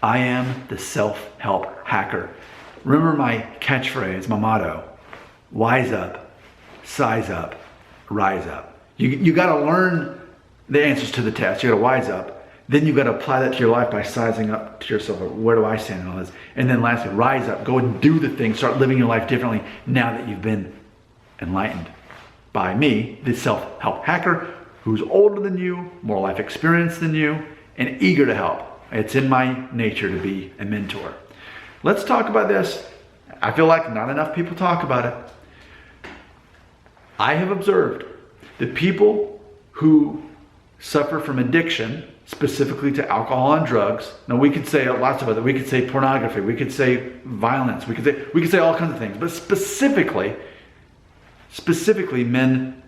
I am the self-help hacker. Remember my catchphrase, my motto: wise up, size up, rise up. You got to learn the answers to the test. You got to wise up. Then you got to apply that to your life by sizing up to yourself. Where do I stand in all this? And then lastly, rise up. Go and do the things. Start living your life differently now that you've been enlightened by me, the self-help hacker, who's older than you, more life experience than you, and eager to help. It's in my nature to be a mentor. Let's talk about this. I feel like not enough people talk about it. I have observed that people who suffer from addiction, specifically to alcohol and drugs. Now we could say lots of other, we could say pornography, we could say violence, we could say all kinds of things, but specifically men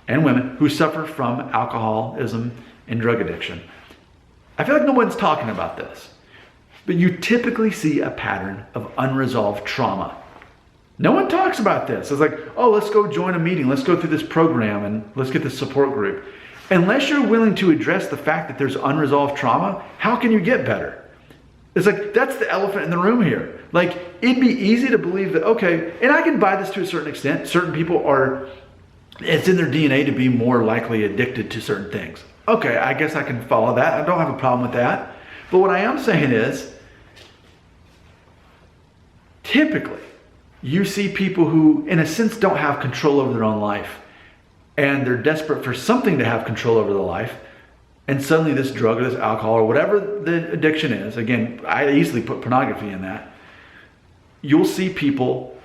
and women who suffer from alcoholism and drug addiction. I feel like no one's talking about this, but you typically see a pattern of unresolved trauma. No one talks about this. It's like, oh, let's go join a meeting, let's go through this program and let's get this support group. Unless you're willing to address the fact that there's unresolved trauma, how can you get better? It's like, that's the elephant in the room here. Like, it'd be easy to believe that, okay, and I can buy this to a certain extent. Certain people are, it's in their DNA to be more likely addicted to certain things. Okay, I guess I can follow that. I don't have a problem with that. But what I am saying is, typically, you see people who, in a sense, don't have control over their own life. And they're desperate for something to have control over their life. And suddenly this drug or this alcohol or whatever the addiction is, again, I easily put pornography in that. You'll see people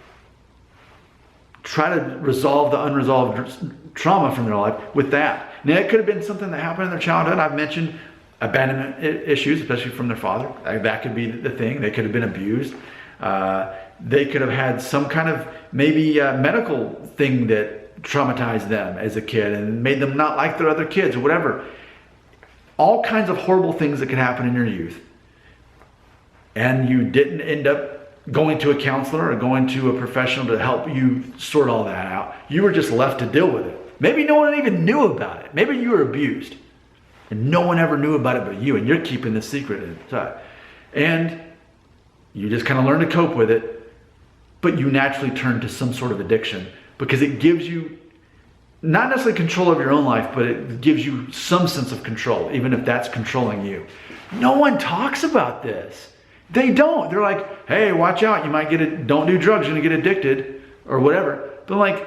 try to resolve the unresolved trauma from their life with that. Now, it could have been something that happened in their childhood. I've mentioned abandonment issues, especially from their father. That could be the thing. They could have been abused. They could have had some kind of maybe medical thing that traumatized them as a kid and made them not like their other kids or whatever. All kinds of horrible things that can happen in your youth. And you didn't end up going to a counselor or going to a professional to help you sort all that out. You were just left to deal with it. Maybe no one even knew about it. Maybe you were abused and no one ever knew about it but you, and you're keeping this secret inside. And you just kind of learn to cope with it, but you naturally turn to some sort of addiction because it gives you not necessarily control of your own life, but it gives you some sense of control, even if that's controlling you. No one talks about this. They don't. They're like, hey, watch out. You might get it. Don't do drugs. You're going to get addicted or whatever. But like,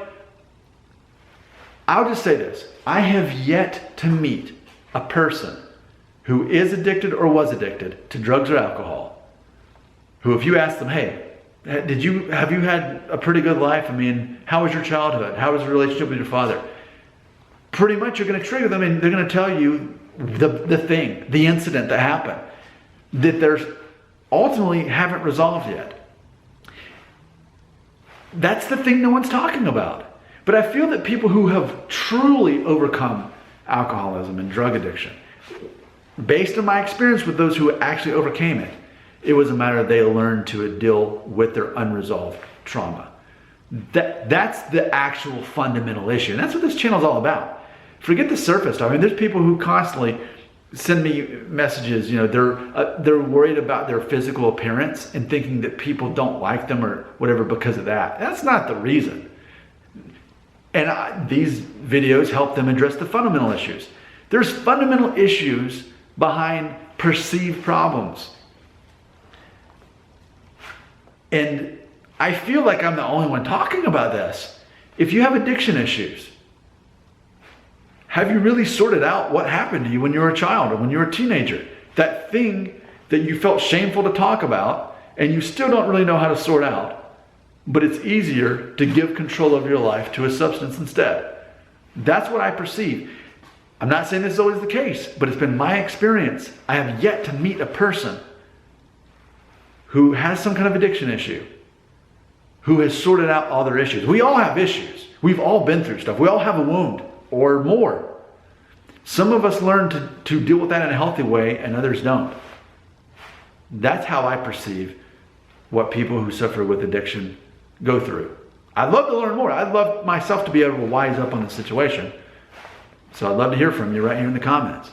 I'll just say this. I have yet to meet a person who is addicted or was addicted to drugs or alcohol, who if you ask them, hey, have you had a pretty good life? I mean, how was your childhood? How was the relationship with your father? Pretty much you're going to trigger them and they're going to tell you the thing, the incident that happened, that there's ultimately haven't resolved yet. That's the thing no one's talking about. But I feel that people who have truly overcome alcoholism and drug addiction, based on my experience with those who actually overcame it, it was a matter of they learned to deal with their unresolved trauma. That's the actual fundamental issue. And that's what this channel is all about. Forget the surface stuff. I mean, there's people who constantly send me messages, you know, they're worried about their physical appearance and thinking that people don't like them or whatever because of that. That's not the reason. And these videos help them address the fundamental issues. There's fundamental issues behind perceived problems. And I feel like I'm the only one talking about this. If you have addiction issues, have you really sorted out what happened to you when you were a child or when you were a teenager? That thing that you felt shameful to talk about and you still don't really know how to sort out, but it's easier to give control of your life to a substance instead. That's what I perceive. I'm not saying this is always the case, but it's been my experience. I have yet to meet a person who has some kind of addiction issue, who has sorted out all their issues. We all have issues. We've all been through stuff. We all have a wound or more. Some of us learn to deal with that in a healthy way and others don't. That's how I perceive what people who suffer with addiction go through. I'd love to learn more. I'd love myself to be able to wise up on the situation. So I'd love to hear from you right here in the comments.